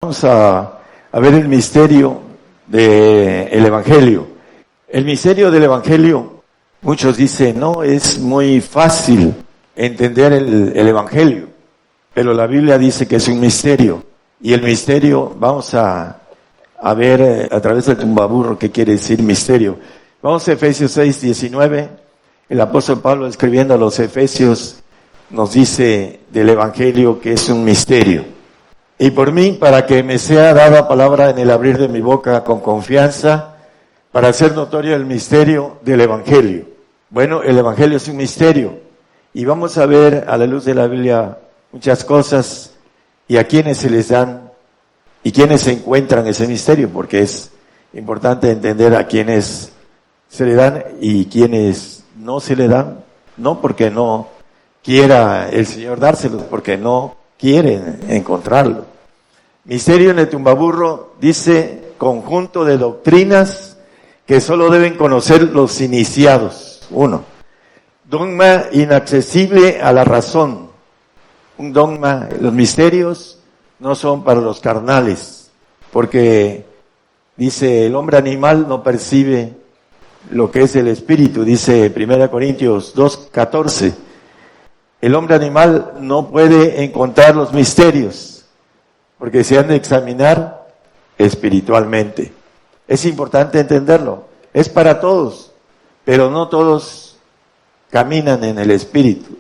Vamos a ver el misterio del Evangelio. El misterio del Evangelio, muchos dicen, no, es muy fácil entender el Evangelio, pero la Biblia dice que es un misterio. Y el misterio, vamos a ver a través del tumbaburro qué quiere decir misterio. Vamos a Efesios 6:19. El apóstol Pablo, escribiendo a los Efesios, nos dice del Evangelio que es un misterio. Y por mí, para que me sea dada palabra en el abrir de mi boca con confianza, para hacer notorio el misterio del Evangelio. Bueno, el Evangelio es un misterio. Y vamos a ver a la luz de la Biblia muchas cosas y a quienes se les dan y quienes se encuentran ese misterio, porque es importante entender a quienes se le dan y quienes no se le dan, no porque no quiera el Señor dárselos, porque no quieren encontrarlo. Misterio en el tumbaburro dice conjunto de doctrinas que solo deben conocer los iniciados. 1. Dogma inaccesible a la razón. Un dogma, los misterios no son para los carnales, porque dice el hombre animal no percibe lo que es el espíritu, dice 1 Corintios 2:14. El hombre animal no puede encontrar los misterios, porque se han de examinar espiritualmente. Es importante entenderlo. Es para todos, pero no todos caminan en el espíritu.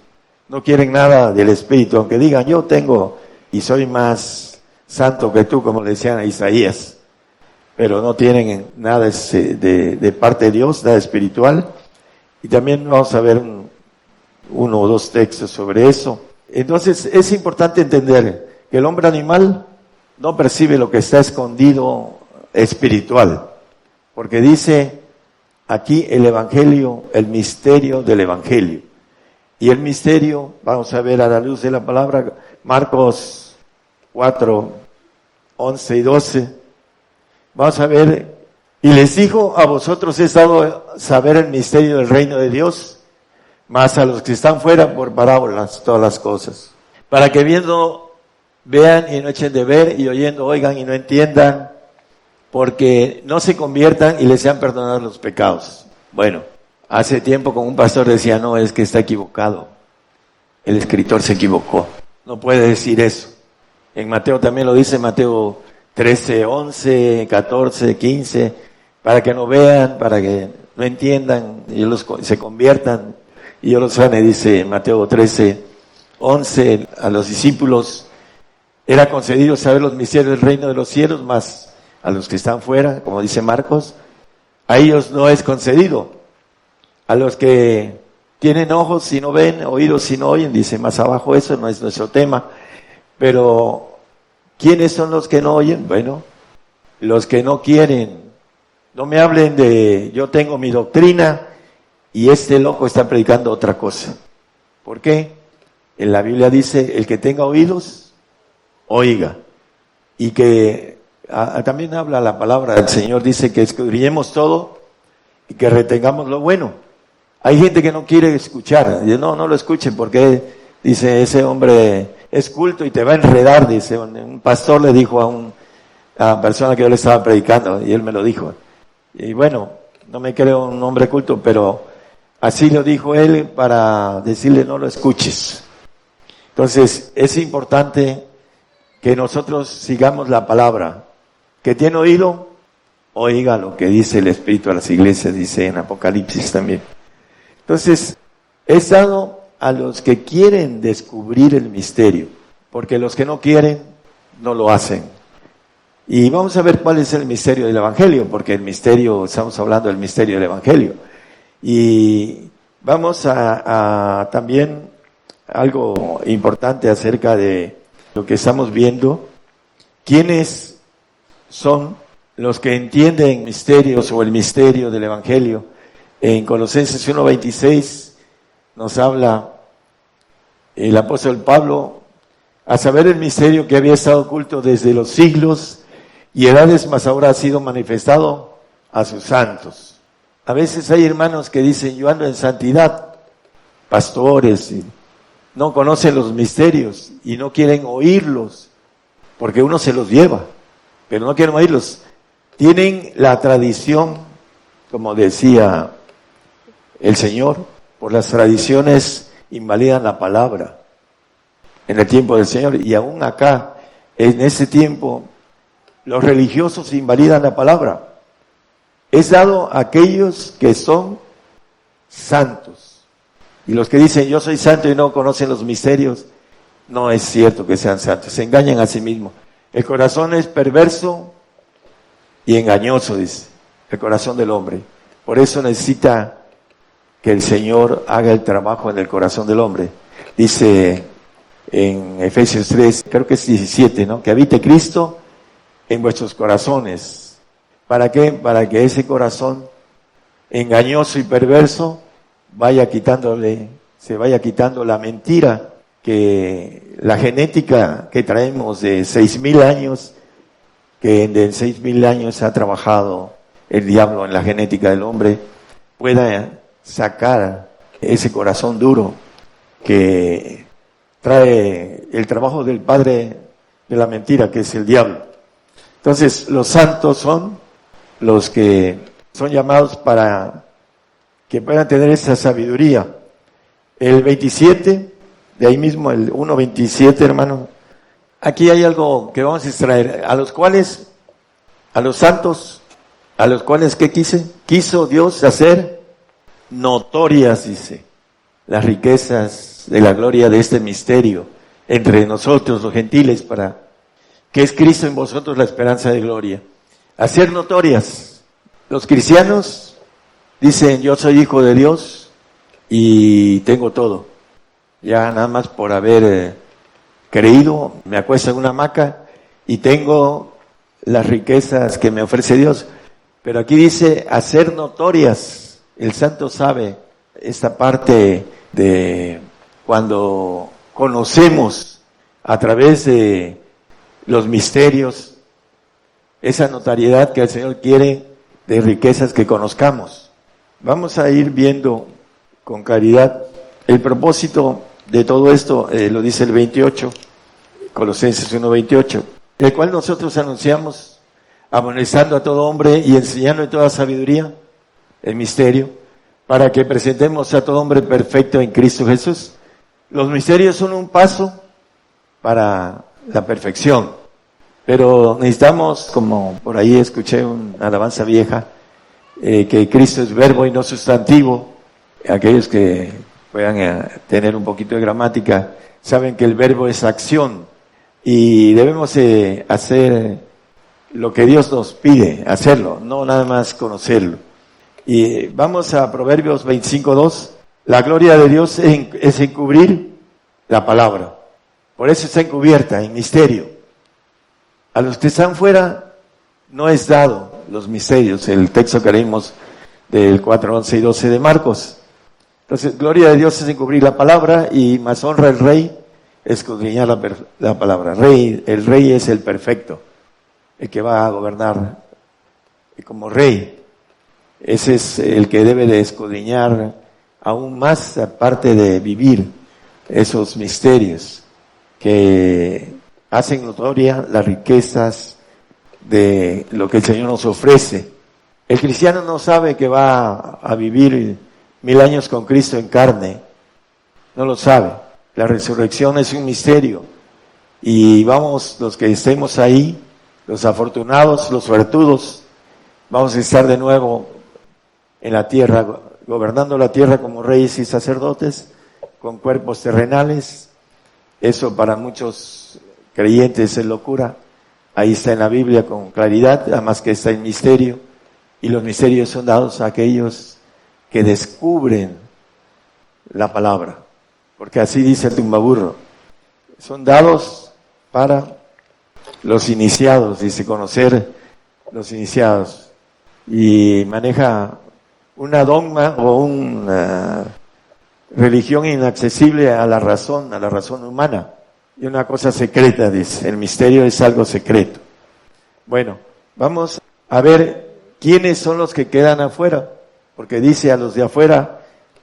No quieren nada del espíritu, aunque digan, yo tengo y soy más santo que tú, como le decían a Isaías. Pero no tienen nada de parte de Dios, nada espiritual. Y también vamos a ver uno o dos textos sobre eso. Entonces es importante entender que el hombre animal no percibe lo que está escondido espiritual, porque dice aquí el Evangelio, el misterio del Evangelio. Y el misterio, vamos a ver a la luz de la palabra, Marcos 4:11 y 12. Vamos a ver, y les dijo, a vosotros es dado saber el misterio del reino de Dios, mas a los que están fuera por parábolas todas las cosas, para que viendo vean y no echen de ver, y oyendo oigan y no entiendan, porque no se conviertan y les sean perdonados los pecados. Bueno, hace tiempo con un pastor decía, no, es que está equivocado. El escritor se equivocó. No puede decir eso. En Mateo también lo dice, Mateo 13:11, 14, 15, para que no vean, para que no entiendan, y se conviertan, y yo los sane, dice Mateo 13:11, a los discípulos era concedido saber los misterios del reino de los cielos, mas a los que están fuera, como dice Marcos, a ellos no es concedido. A los que tienen ojos y no ven, oídos y no oyen, dice más abajo, eso no es nuestro tema. Pero, ¿quiénes son los que no oyen? Bueno, los que no quieren. No me hablen de, yo tengo mi doctrina y este loco está predicando otra cosa. ¿Por qué? En la Biblia dice, el que tenga oídos, oiga. Y que también habla la palabra del Señor, dice que escudriñemos todo y que retengamos lo bueno. Hay gente que no quiere escuchar, dice, no lo escuchen porque dice ese hombre es culto y te va a enredar, dice. Un pastor le dijo a una persona que yo le estaba predicando y él me lo dijo. Y bueno, no me creo un hombre culto, pero así lo dijo él para decirle no lo escuches. Entonces es importante que nosotros sigamos la palabra. Que tiene oído, oiga lo que dice el Espíritu a las iglesias, dice en Apocalipsis también. Entonces, es dado a los que quieren descubrir el misterio, porque los que no quieren, no lo hacen. Y vamos a ver cuál es el misterio del Evangelio, porque el misterio, estamos hablando del misterio del Evangelio. Y vamos a también algo importante acerca de lo que estamos viendo. ¿Quiénes son los que entienden misterios o el misterio del Evangelio? En Colosenses 1:26 nos habla el apóstol Pablo, a saber el misterio que había estado oculto desde los siglos y edades, mas ahora ha sido manifestado a sus santos. A veces hay hermanos que dicen, yo ando en santidad, pastores, y no conocen los misterios y no quieren oírlos, porque uno se los lleva, pero no quieren oírlos. Tienen la tradición, como decía el Señor, por las tradiciones invalidan la palabra en el tiempo del Señor, y aún acá, en ese tiempo, los religiosos invalidan la palabra. Es dado a aquellos que son santos. Y los que dicen, yo soy santo y no conocen los misterios, no es cierto que sean santos, se engañan a sí mismos. El corazón es perverso y engañoso, dice, el corazón del hombre. Por eso necesita que el Señor haga el trabajo en el corazón del hombre. Dice en Efesios 3, creo que es 17, ¿no? Que habite Cristo en vuestros corazones. ¿Para qué? Para que ese corazón engañoso y perverso se vaya quitando la mentira, que la genética que traemos de 6,000 años, que en 6,000 años ha trabajado el diablo en la genética del hombre, pueda sacar ese corazón duro que trae el trabajo del padre de la mentira, que es el diablo. Entonces, los santos son los que son llamados para que puedan tener esa sabiduría. El 27, de ahí mismo, el 1:27, hermano. Aquí hay algo que vamos a extraer. A los santos, a los cuales, ¿qué quiso Dios hacer? Notorias, dice, las riquezas de la gloria de este misterio entre nosotros, los gentiles, para que es Cristo en vosotros la esperanza de gloria. Hacer notorias. Los cristianos dicen, yo soy hijo de Dios y tengo todo. Ya nada más por haber creído, me acuesto en una hamaca y tengo las riquezas que me ofrece Dios. Pero aquí dice, hacer notorias. El santo sabe esta parte de cuando conocemos a través de los misterios, esa notariedad que el Señor quiere de riquezas que conozcamos. Vamos a ir viendo con claridad el propósito de todo esto, lo dice el 28, Colosenses 1:28, el cual nosotros anunciamos, amonestando a todo hombre y enseñando en toda sabiduría el misterio, para que presentemos a todo hombre perfecto en Cristo Jesús. Los misterios son un paso para la perfección, pero necesitamos, como por ahí escuché una alabanza vieja, que Cristo es verbo y no sustantivo. Aquellos que puedan tener un poquito de gramática saben que el verbo es acción y debemos hacer lo que Dios nos pide, hacerlo, no nada más conocerlo. Y vamos a Proverbios 25:2. La gloria de Dios es encubrir la palabra. Por eso está encubierta, en misterio. A los que están fuera no es dado los misterios. El texto que leímos del 4:11 y 12 de Marcos. Entonces, gloria de Dios es encubrir la palabra y más honra el rey escudriñar la palabra. El rey es el perfecto, el que va a gobernar como rey. Ese es el que debe de escudriñar aún más, aparte de vivir esos misterios que hacen notoria las riquezas de lo que el Señor nos ofrece. El cristiano no sabe que va a vivir 1000 años con Cristo en carne, no lo sabe. La resurrección es un misterio y vamos, los que estemos ahí, los afortunados, los suertudos, vamos a estar de nuevo en la tierra, gobernando la tierra como reyes y sacerdotes, con cuerpos terrenales. Eso para muchos creyentes es locura. Ahí está en la Biblia con claridad, además que está en misterio. Y los misterios son dados a aquellos que descubren la palabra. Porque así dice el tumbaburro. Son dados para los iniciados, dice, conocer los iniciados. Y maneja una dogma o una religión inaccesible a la razón humana. Y una cosa secreta, dice, el misterio es algo secreto. Bueno, vamos a ver quiénes son los que quedan afuera, porque dice a los de afuera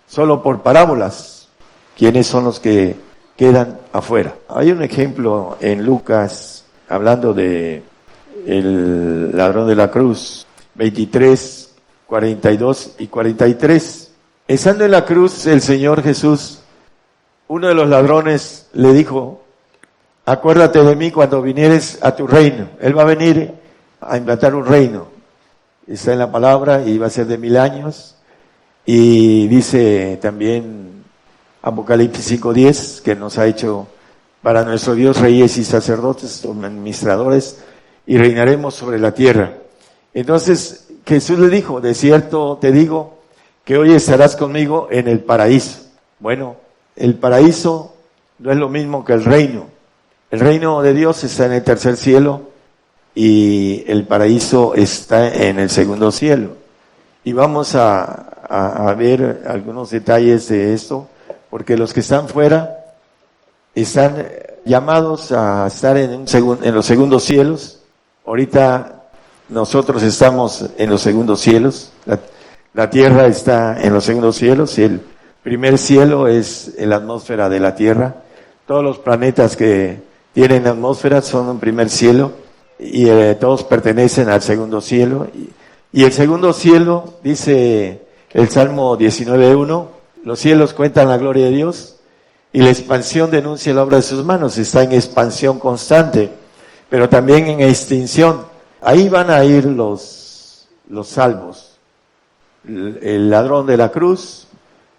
solo por parábolas. ¿Quiénes son los que quedan afuera? Hay un ejemplo en Lucas hablando de el ladrón de la cruz, 23, 42 y 43. Estando en la cruz, el Señor Jesús, uno de los ladrones le dijo, acuérdate de mí cuando vinieres a tu reino. Él va a venir a implantar un reino. Está en la palabra y va a ser de 1000 años. Y dice también Apocalipsis 5:10, que nos ha hecho para nuestro Dios reyes y sacerdotes, administradores, y reinaremos sobre la tierra. Entonces Jesús le dijo, de cierto te digo que hoy estarás conmigo en el paraíso. Bueno, el paraíso no es lo mismo que el reino. El reino de Dios está en el tercer cielo y el paraíso está en el segundo cielo. Y vamos a ver algunos detalles de esto, porque los que están fuera están llamados a estar en los segundos cielos. Ahorita nosotros estamos en los segundos cielos. La tierra está en los segundos cielos y el primer cielo es en la atmósfera de la tierra. Todos los planetas que tienen atmósfera son un primer cielo y todos pertenecen al segundo cielo. Y el segundo cielo, dice el Salmo 19:1, los cielos cuentan la gloria de Dios y la expansión denuncia la obra de sus manos. Está en expansión constante, pero también en extinción. Ahí van a ir los salvos. El ladrón de la cruz,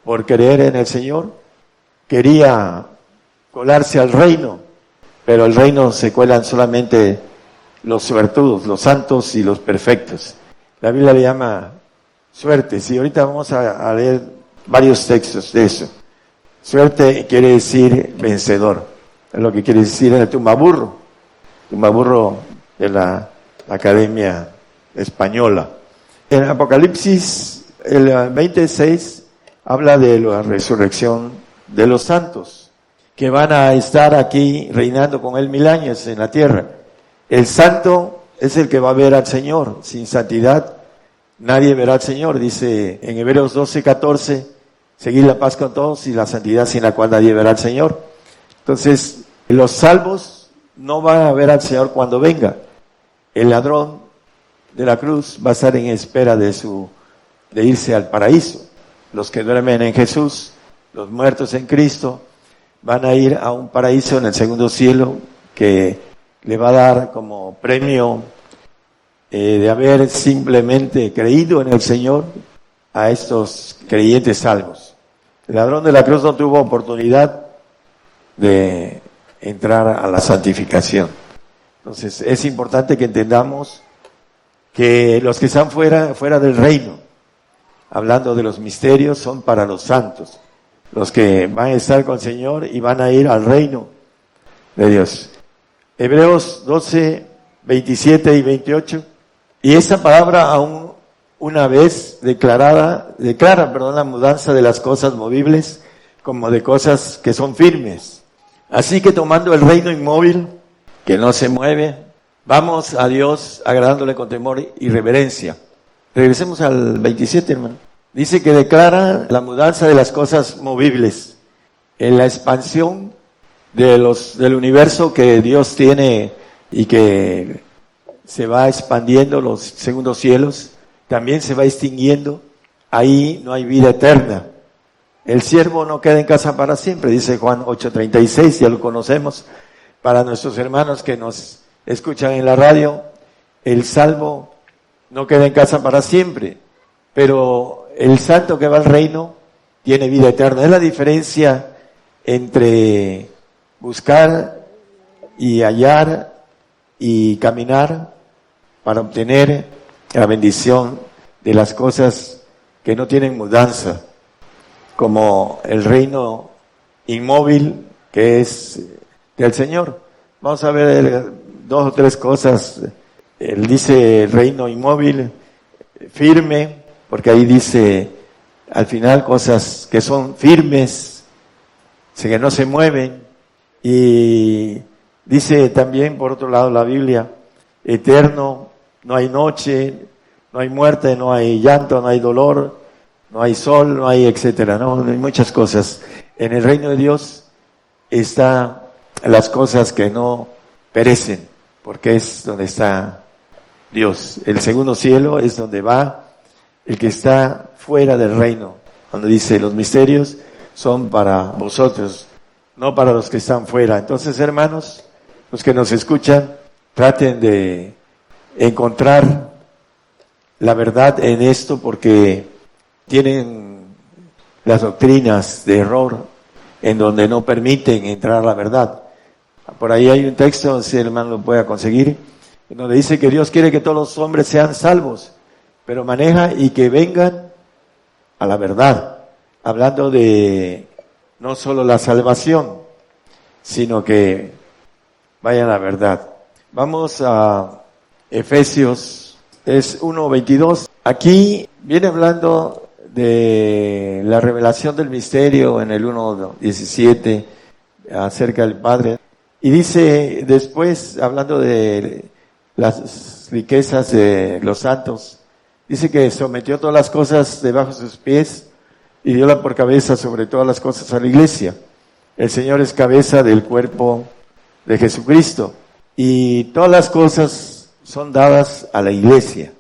por creer en el Señor, quería colarse al reino, pero al reino se cuelan solamente los suertudos, los santos y los perfectos. La Biblia le llama suertes, y ahorita vamos a leer varios textos de eso. Suerte quiere decir vencedor, es lo que quiere decir en el tumbaburro de la Academia Española. En Apocalipsis, el 26, habla de la resurrección de los santos, que van a estar aquí reinando con él 1000 años en la tierra. El santo es el que va a ver al Señor. Sin santidad nadie verá al Señor. Dice en Hebreos 12:14, seguid la paz con todos y la santidad sin la cual nadie verá al Señor. Entonces, los salvos no van a ver al Señor cuando venga. El ladrón de la cruz va a estar en espera de irse al paraíso. Los que duermen en Jesús, los muertos en Cristo, van a ir a un paraíso en el segundo cielo que le va a dar como premio de haber simplemente creído en el Señor a estos creyentes salvos. El ladrón de la cruz no tuvo oportunidad de entrar a la santificación. Entonces es importante que entendamos que los que están fuera del reino, hablando de los misterios, son para los santos, los que van a estar con el Señor y van a ir al reino de Dios. Hebreos 12, 27 y 28. Y esta palabra aún una vez declara la mudanza de las cosas movibles como de cosas que son firmes. Así que tomando el reino inmóvil, que no se mueve, vamos a Dios agradándole con temor y reverencia. Regresemos al 27, hermano. Dice que declara la mudanza de las cosas movibles en la expansión del universo que Dios tiene y que se va expandiendo, los segundos cielos, también se va extinguiendo. Ahí no hay vida eterna. El siervo no queda en casa para siempre, dice Juan 8:36, ya lo conocemos. Para nuestros hermanos que nos escuchan en la radio, el salvo no queda en casa para siempre, pero el santo que va al reino tiene vida eterna. Es la diferencia entre buscar y hallar y caminar para obtener la bendición de las cosas que no tienen mudanza, como el reino inmóvil que es del Señor. Vamos a ver 2 o 3 cosas. Él dice el reino inmóvil, firme, porque ahí dice al final cosas que son firmes, que no se mueven. Y dice también, por otro lado, la Biblia, eterno, no hay noche, no hay muerte, no hay llanto, no hay dolor, no hay sol, no hay etcétera, no hay muchas cosas. En el reino de Dios están las cosas que no perecen, porque es donde está Dios. El segundo cielo es donde va el que está fuera del reino, cuando dice los misterios son para vosotros, no para los que están fuera. Entonces, hermanos, los que nos escuchan, traten de encontrar la verdad en esto, porque tienen las doctrinas de error en donde no permiten entrar la verdad. Por ahí hay un texto, si el hermano lo pueda conseguir, en donde dice que Dios quiere que todos los hombres sean salvos, pero maneja y que vengan a la verdad, hablando de no solo la salvación, sino que vayan a la verdad. Vamos a Efesios, es 1:22. Aquí viene hablando de la revelación del misterio en el 1:17 acerca del Padre. Y dice después, hablando de las riquezas de los santos, dice que sometió todas las cosas debajo de sus pies y diola por cabeza sobre todas las cosas a la iglesia. El Señor es cabeza del cuerpo de Jesucristo y todas las cosas son dadas a la iglesia.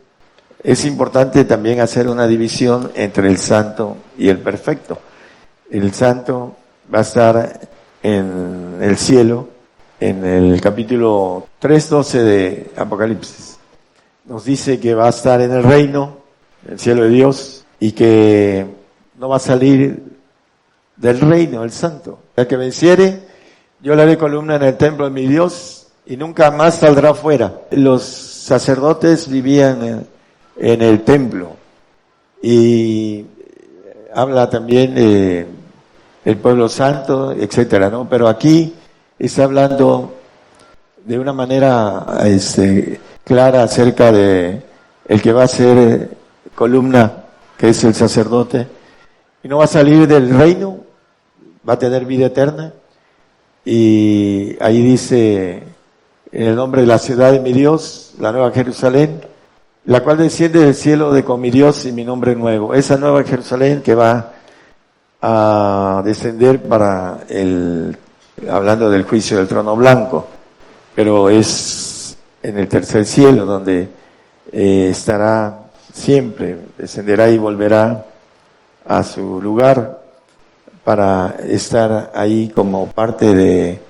Es importante también hacer una división entre el santo y el perfecto. El santo va a estar en el cielo, en el capítulo 3:12 de Apocalipsis. Nos dice que va a estar en el reino, en el cielo de Dios, y que no va a salir del reino, el santo. El que venciere, yo le haré columna en el templo de mi Dios, y nunca más saldrá fuera. Los sacerdotes vivían en el templo, y habla también el pueblo santo, etcétera, ¿no? Pero aquí está hablando de una manera clara acerca de el que va a ser columna, que es el sacerdote, y no va a salir del reino, va a tener vida eterna. Y ahí dice, en el nombre de la ciudad de mi Dios, la nueva Jerusalén, la cual desciende del cielo de con mi Dios y mi nombre nuevo. Esa nueva Jerusalén que va a descender para hablando del juicio del trono blanco, pero es en el tercer cielo donde estará siempre, descenderá y volverá a su lugar para estar ahí como parte de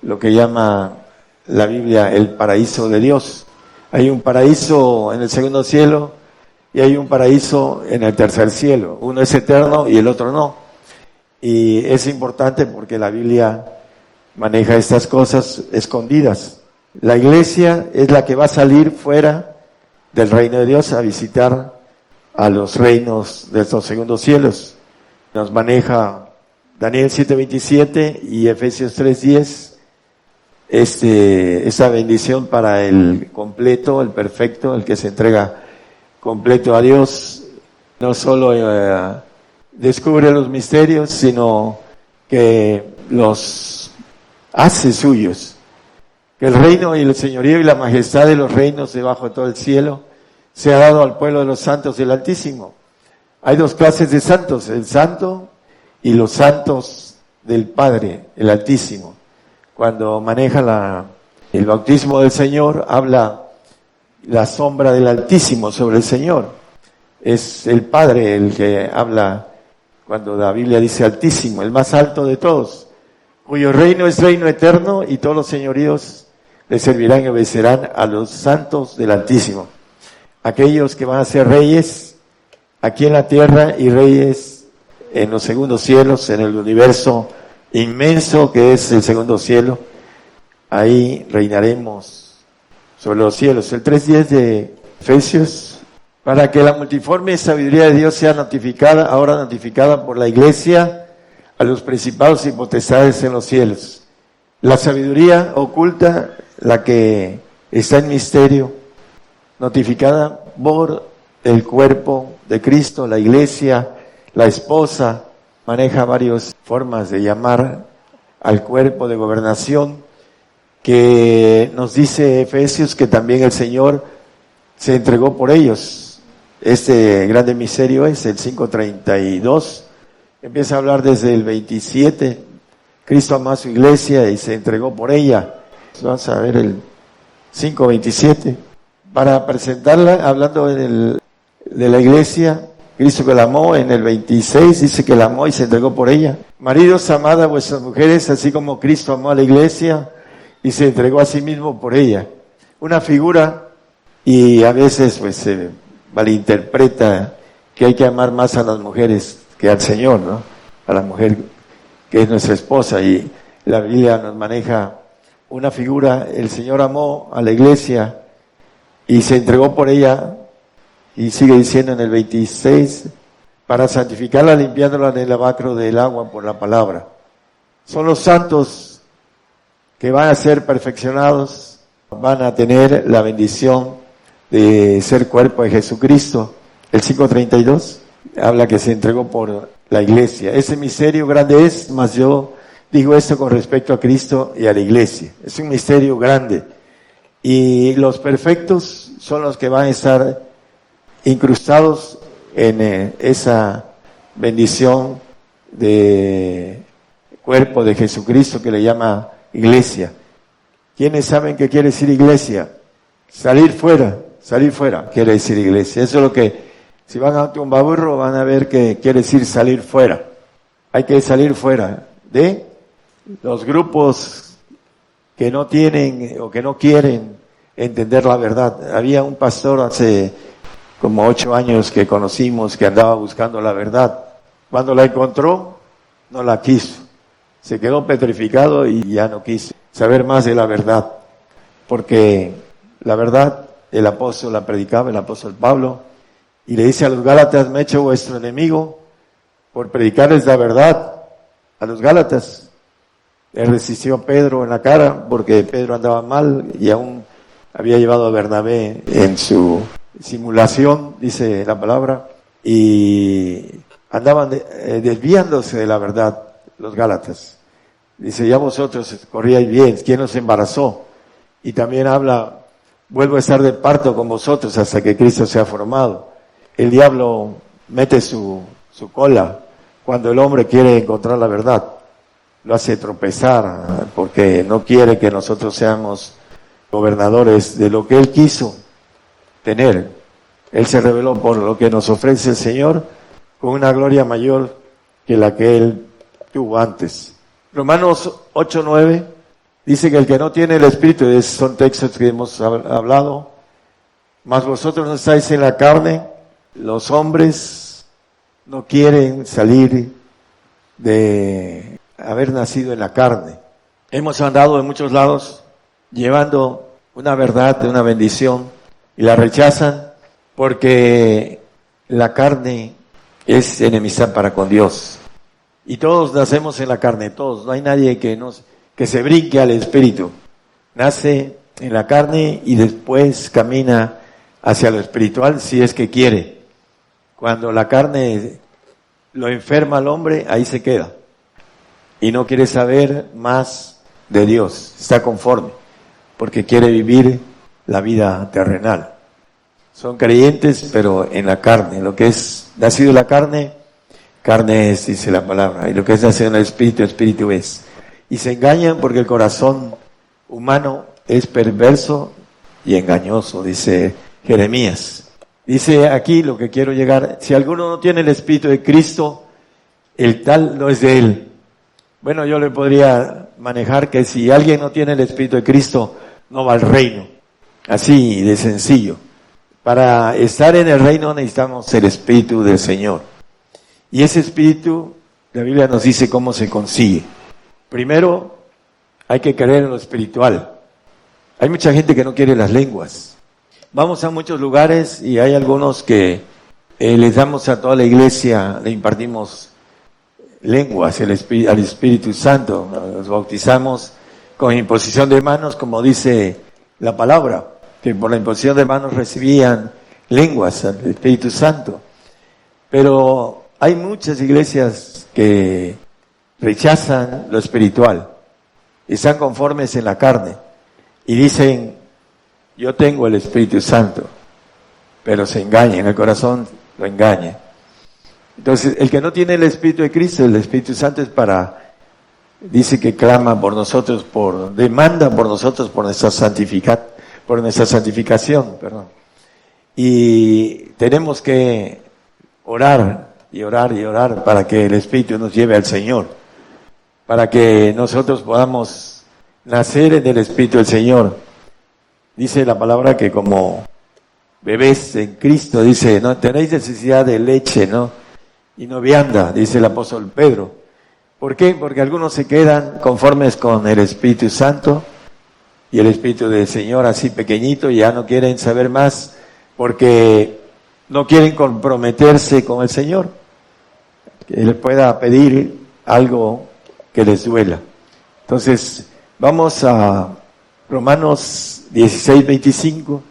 lo que llama la Biblia el paraíso de Dios. Hay un paraíso en el segundo cielo y hay un paraíso en el tercer cielo. Uno es eterno y el otro no. Y es importante porque la Biblia maneja estas cosas escondidas. La iglesia es la que va a salir fuera del reino de Dios a visitar a los reinos de estos segundos cielos. Nos maneja Daniel 7:27 y Efesios 3:10, esa bendición para el completo, el perfecto, el que se entrega completo a Dios. No solo descubre los misterios, sino que los hace suyos. Que el reino y el señorío y la majestad de los reinos debajo de todo el cielo se ha dado al pueblo de los santos del Altísimo. Hay dos clases de santos, el santo y los santos del Padre, el Altísimo. Cuando maneja el bautismo del Señor, habla la sombra del Altísimo sobre el Señor. Es el Padre el que habla cuando la Biblia dice Altísimo, el más alto de todos, cuyo reino es reino eterno y todos los señoríos le servirán y obedecerán a los santos del Altísimo. Aquellos que van a ser reyes aquí en la tierra y reyes en los segundos cielos, en el universo inmenso que es el segundo cielo, ahí reinaremos sobre los cielos. El 3:10 de Efesios, para que la multiforme sabiduría de Dios sea ahora notificada por la iglesia a los principados y potestades en los cielos. La sabiduría oculta, la que está en misterio, notificada por el cuerpo de Cristo, la iglesia, la esposa, maneja varias formas de llamar al cuerpo de gobernación, que nos dice Efesios que también el Señor se entregó por ellos. Este grande misterio es el 5:32, empieza a hablar desde el 27, Cristo amó a su iglesia y se entregó por ella. Vamos a ver el 5:27. Para presentarla, hablando de la iglesia, Cristo que la amó, en el 26 dice que la amó y se entregó por ella. Maridos, amad a vuestras mujeres, así como Cristo amó a la iglesia y se entregó a sí mismo por ella. Una figura, y a veces pues se malinterpreta que hay que amar más a las mujeres que al Señor, ¿no? A la mujer que es nuestra esposa, y la Biblia nos maneja una figura. El Señor amó a la iglesia y se entregó por ella, y sigue diciendo en el 26, para santificarla, limpiándola en el lavacro del agua por la palabra. Son los santos que van a ser perfeccionados, van a tener la bendición de ser cuerpo de Jesucristo. El 5:32 habla que se entregó por la iglesia. Ese misterio grande es, mas yo digo esto con respecto a Cristo y a la iglesia. Es un misterio grande. Y los perfectos son los que van a estar incrustados en esa bendición de cuerpo de Jesucristo que le llama iglesia. ¿Quiénes saben qué quiere decir iglesia? Salir fuera quiere decir iglesia. Eso es lo que, si van a Tumbaburro, van a ver que quiere decir salir fuera. Hay que salir fuera de los grupos que no tienen o que no quieren entender la verdad. Había un pastor hace como 8 años que conocimos que andaba buscando la verdad. Cuando la encontró, no la quiso. Se quedó petrificado y ya no quiso saber más de la verdad. Porque la verdad, el apóstol la predicaba, el apóstol Pablo, y le dice a los Gálatas: me he hecho vuestro enemigo por predicarles la verdad a los Gálatas. Él resistió a Pedro en la cara porque Pedro andaba mal y aún había llevado a Bernabé en su simulación, dice la palabra, y andaban desviándose de la verdad los Gálatas. Dice: ya vosotros corríais bien, ¿quién os embarazó? Y también habla: vuelvo a estar de parto con vosotros hasta que Cristo sea formado. El diablo mete su cola cuando el hombre quiere encontrar la verdad. Lo hace tropezar porque no quiere que nosotros seamos gobernadores de lo que Él quiso tener. Él se reveló por lo que nos ofrece el Señor con una gloria mayor que la que Él tuvo antes. Romanos 8:9 dice que el que no tiene el Espíritu, son textos que hemos hablado, mas vosotros no estáis en la carne. Los hombres no quieren salir de haber nacido en la carne. Hemos andado en muchos lados llevando una verdad, una bendición, y la rechazan porque la carne es enemistad para con Dios. Y todos nacemos en la carne, todos. No hay nadie que se brinque al Espíritu. Nace en la carne y después camina hacia lo espiritual si es que quiere. Cuando la carne lo enferma al hombre, ahí se queda. Y no quiere saber más de Dios. Está conforme, porque quiere vivir la vida terrenal. Son creyentes, pero en la carne. Lo que es nacido en la carne, carne es, dice la palabra. Y lo que es nacido en el Espíritu, Espíritu es. Y se engañan porque el corazón humano es perverso y engañoso, dice Jeremías. Dice aquí lo que quiero llegar: si alguno no tiene el Espíritu de Cristo, el tal no es de Él. Bueno, yo le podría manejar que si alguien no tiene el Espíritu de Cristo, no va al reino. Así de sencillo. Para estar en el reino necesitamos el Espíritu del Señor. Y ese Espíritu, la Biblia nos dice cómo se consigue. Primero, hay que creer en lo espiritual. Hay mucha gente que no quiere las lenguas. Vamos a muchos lugares y hay algunos que les damos a toda la iglesia, le impartimos lenguas al Espíritu Santo. Los bautizamos con imposición de manos, como dice la palabra, que por la imposición de manos recibían lenguas al Espíritu Santo. Pero hay muchas iglesias que rechazan lo espiritual, están conformes en la carne y dicen: yo tengo el Espíritu Santo, pero se engañan, el corazón lo engaña. Entonces, el que no tiene el Espíritu de Cristo, el Espíritu Santo es dice que clama por nosotros, demanda por nosotros, por nuestra por nuestra santificación, perdón. Y tenemos que orar y orar y orar para que el Espíritu nos lleve al Señor, para que nosotros podamos nacer en el Espíritu del Señor. Dice la palabra que como bebés en Cristo, dice, no tenéis necesidad de leche, ¿no? Y no vianda, dice el apóstol Pedro. ¿Por qué? Porque algunos se quedan conformes con el Espíritu Santo y el Espíritu del Señor así pequeñito y ya no quieren saber más porque no quieren comprometerse con el Señor, que Él pueda pedir algo que les duela. Entonces, vamos a Romanos 16:25.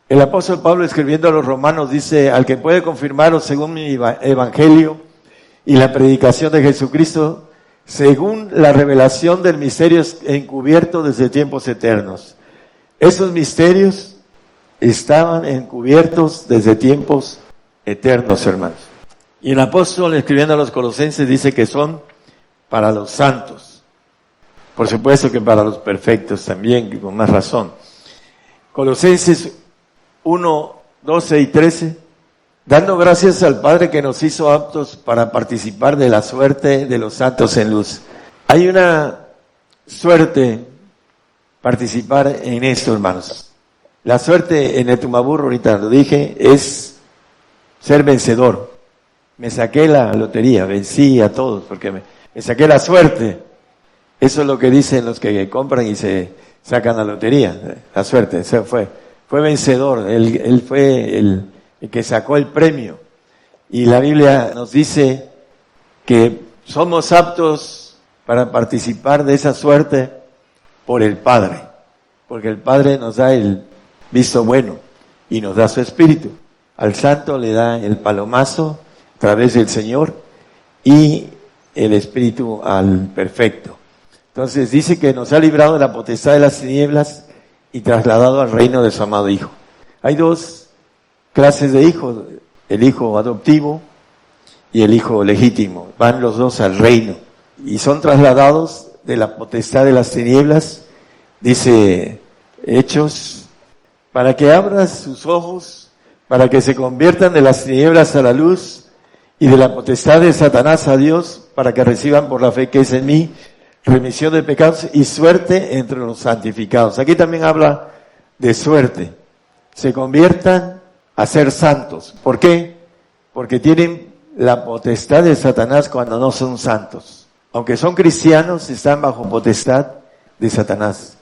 El apóstol Pablo, escribiendo a los romanos, dice: al que puede confirmaros según mi evangelio y la predicación de Jesucristo, según la revelación del misterio encubierto desde tiempos eternos. Esos misterios estaban encubiertos desde tiempos eternos, hermanos. Y el apóstol, escribiendo a los colosenses, dice que son para los santos. Por supuesto que para los perfectos también, con más razón. Colosenses 1, 12 y 13. Dando gracias al Padre que nos hizo aptos para participar de la suerte de los santos en luz. Hay una suerte participar en esto, hermanos. La suerte en el Tumbaburro, ahorita lo dije, es ser vencedor. Me saqué la lotería, vencí a todos porque me saqué la suerte. Eso es lo que dicen los que compran y se sacan la lotería. La suerte, fue vencedor. Él fue el que sacó el premio. Y la Biblia nos dice que somos aptos para participar de esa suerte por el Padre, porque el Padre nos da el visto bueno y nos da su Espíritu. Al santo le da el palomazo a través del Señor y el Espíritu al perfecto. Entonces dice que nos ha librado de la potestad de las tinieblas y trasladado al reino de su amado Hijo. Hay dos clases de hijos, el hijo adoptivo y el hijo legítimo. Van los dos al reino y son trasladados de la potestad de las tinieblas, dice Hechos, para que abran sus ojos, para que se conviertan de las tinieblas a la luz y de la potestad de Satanás a Dios, para que reciban por la fe que es en mí remisión de pecados y suerte entre los santificados. Aquí también habla de suerte. Se conviertan a ser santos. ¿Por qué? Porque tienen la potestad de Satanás cuando no son santos. Aunque son cristianos, están bajo potestad de Satanás.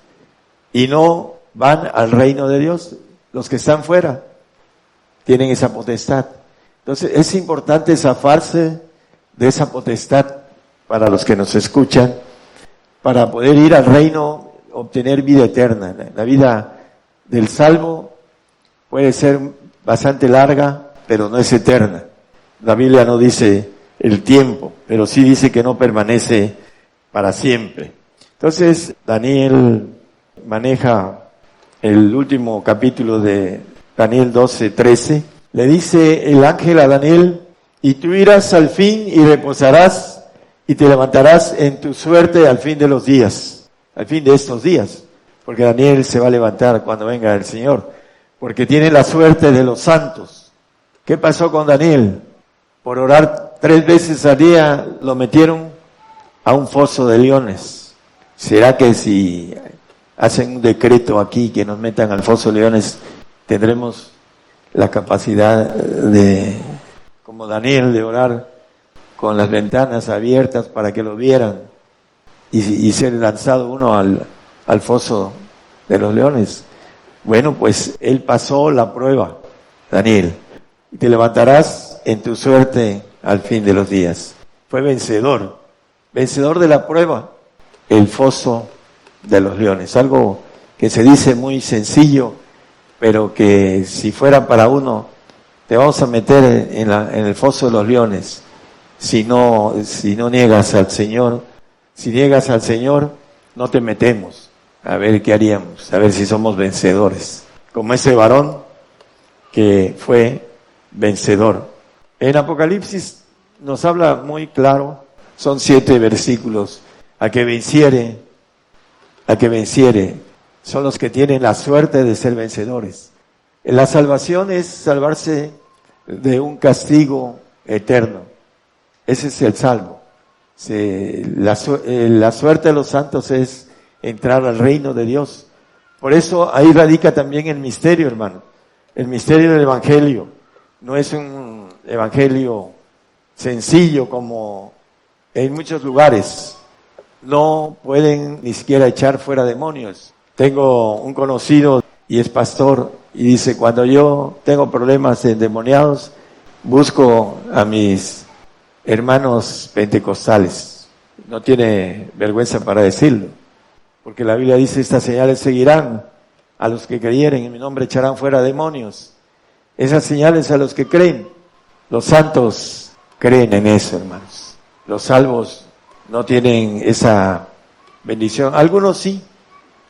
Y no van al reino de Dios. Los que están fuera tienen esa potestad. Entonces es importante zafarse de esa potestad para los que nos escuchan, para poder ir al reino, obtener vida eterna. La vida del salvo puede ser bastante larga, pero no es eterna. La Biblia no dice el tiempo, pero sí dice que no permanece para siempre. Entonces, Daniel maneja el último capítulo de Daniel 12:13. Le dice el ángel a Daniel: y tú irás al fin y reposarás y te levantarás en tu suerte al fin de los días, al fin de estos días, porque Daniel se va a levantar cuando venga el Señor, porque tiene la suerte de los santos. ¿Qué pasó con Daniel? Por orar 3 veces al día lo metieron a un foso de leones. ¿Será que si hacen un decreto aquí que nos metan al foso de leones, tendremos la capacidad de, como Daniel, de orar con las ventanas abiertas para que lo vieran y ser lanzado uno al foso de los leones? Bueno, pues él pasó la prueba, Daniel, y te levantarás en tu suerte al fin de los días. Fue vencedor de la prueba, el foso de los leones. Algo que se dice muy sencillo, pero que si fuera para uno, te vamos a meter en el foso de los leones, si no niegas al Señor. Si niegas al Señor, no te metemos. A ver qué haríamos, a ver si somos vencedores, como ese varón que fue vencedor. En Apocalipsis nos habla muy claro, son 7 versículos: a que venciere, son los que tienen la suerte de ser vencedores. La salvación es salvarse de un castigo eterno. Ese es el salvo. La suerte de los santos es entrar al reino de Dios. Por eso ahí radica también el misterio, hermano. El misterio del Evangelio. No es un Evangelio sencillo como en muchos lugares. No pueden ni siquiera echar fuera demonios. Tengo un conocido y es pastor y dice, cuando yo tengo problemas endemoniados, busco a mis hermanos pentecostales. No tiene vergüenza para decirlo, porque la Biblia dice, estas señales seguirán a los que creyeren, en mi nombre echarán fuera demonios. Esas señales a los que creen. Los santos creen en eso, hermanos. Los salvos no tienen esa bendición. Algunos sí,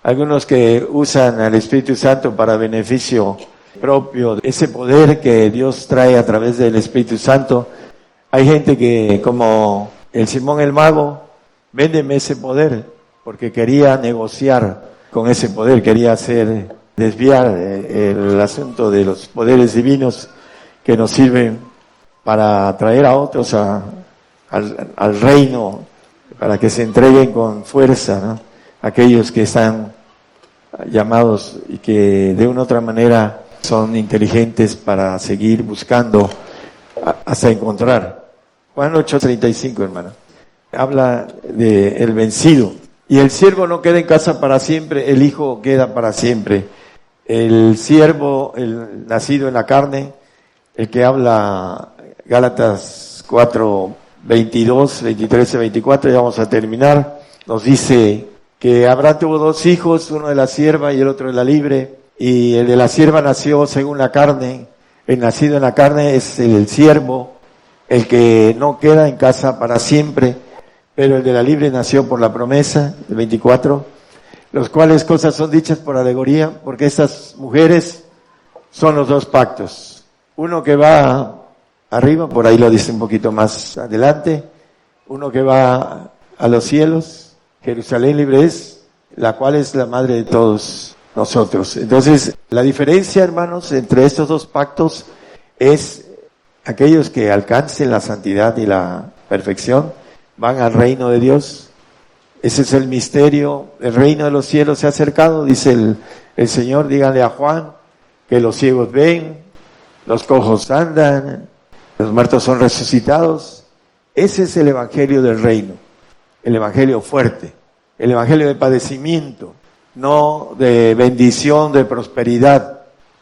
algunos que usan al Espíritu Santo para beneficio propio, ese poder que Dios trae a través del Espíritu Santo. Hay gente que, como el Simón el Mago, véndeme ese poder, porque quería negociar con ese poder, quería desviar el asunto de los poderes divinos que nos sirven para atraer a otros al reino, para que se entreguen con fuerza, ¿no? Aquellos que están llamados y que de una u otra manera son inteligentes para seguir buscando hasta encontrar. Juan 8:35, hermano, habla de el vencido. Y el siervo no queda en casa para siempre, el hijo queda para siempre. El siervo, el nacido en la carne, el que habla Gálatas 4:22, 23 y 24, ya vamos a terminar, nos dice que Abraham tuvo 2 hijos, uno de la sierva y el otro de la libre, y el de la sierva nació según la carne. El nacido en la carne es el siervo, el que no queda en casa para siempre, pero el de la libre nació por la promesa, el 24, los cuales cosas son dichas por alegoría, porque estas mujeres son los 2 pactos. Uno que va arriba, por ahí lo dice un poquito más adelante, uno que va a los cielos, Jerusalén libre es, la cual es la madre de todos nosotros. Entonces, la diferencia, hermanos, entre estos 2 pactos es aquellos que alcancen la santidad y la perfección, van al reino de Dios. Ese es el misterio. El reino de los cielos se ha acercado, dice el Señor. Díganle a Juan que los ciegos ven, los cojos andan, los muertos son resucitados. Ese es el evangelio del reino, el evangelio fuerte, el evangelio de padecimiento, no de bendición, de prosperidad,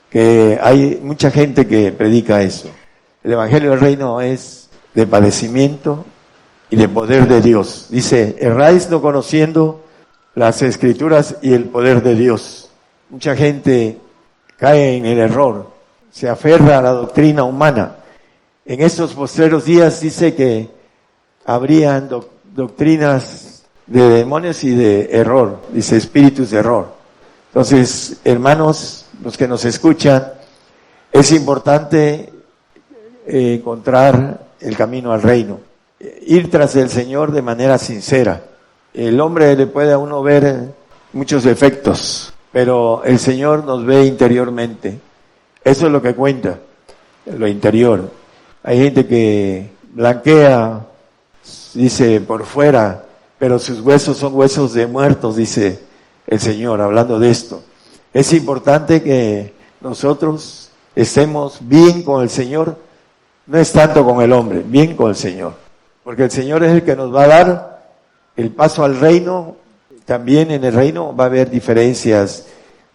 que hay mucha gente que predica eso. El evangelio del reino es de padecimiento y de poder de Dios. Dice, erráis no conociendo las Escrituras y el poder de Dios. Mucha gente cae en el error, se aferra a la doctrina humana. En estos postreros días dice que habrían doctrinas de demonios y de error, dice espíritus de error. Entonces, hermanos, los que nos escuchan, es importante encontrar el camino al reino, ir tras el Señor de manera sincera. El hombre le puede a uno ver muchos defectos, pero el Señor nos ve interiormente. Eso es lo que cuenta, lo interior. Hay gente que blanquea, dice, por fuera, pero sus huesos son huesos de muertos, dice el Señor, hablando de esto. Es importante que nosotros estemos bien con el Señor, no es tanto con el hombre, bien con el Señor, porque el Señor es el que nos va a dar el paso al reino. También en el reino va a haber diferencias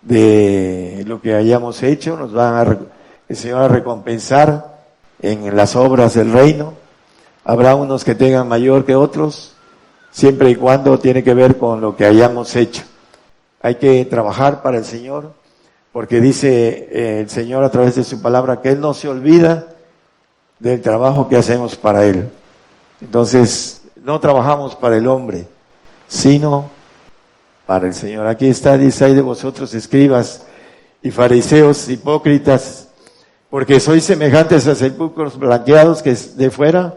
de lo que hayamos hecho, el Señor va a recompensar en las obras del reino. Habrá unos que tengan mayor que otros, siempre y cuando tiene que ver con lo que hayamos hecho. Hay que trabajar para el Señor, porque dice el Señor a través de su palabra que Él no se olvida del trabajo que hacemos para Él. Entonces, no trabajamos para el hombre, sino para el Señor. Aquí está, dice, hay de vosotros escribas y fariseos hipócritas, porque sois semejantes a sepulcros blanqueados que de fuera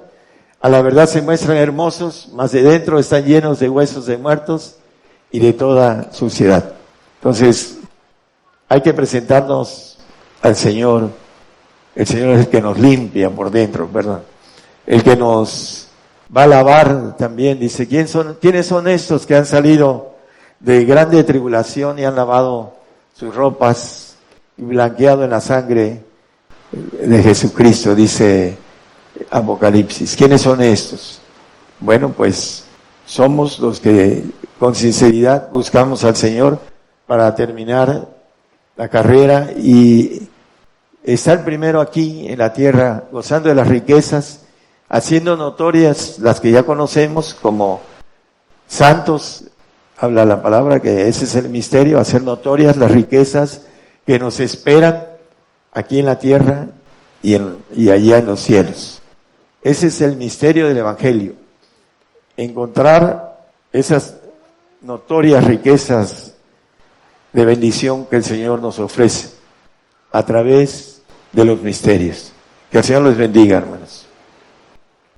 a la verdad se muestran hermosos, mas de dentro están llenos de huesos de muertos y de toda suciedad. Entonces, hay que presentarnos al Señor. El Señor es el que nos limpia por dentro, ¿verdad? El que nos va a lavar también. Dice, ¿quiénes son estos que han salido de grande tribulación y han lavado sus ropas y blanqueado en la sangre de Jesucristo? Dice Apocalipsis. ¿Quiénes son estos? Bueno, pues somos los que con sinceridad buscamos al Señor para terminar la carrera y estar primero aquí en la tierra, gozando de las riquezas, haciendo notorias las que ya conocemos como santos. Habla la palabra que ese es el misterio, hacer notorias las riquezas que nos esperan aquí en la tierra y allá en los cielos. Ese es el misterio del Evangelio. Encontrar esas notorias riquezas de bendición que el Señor nos ofrece a través de los misterios. Que el Señor los bendiga, hermanos.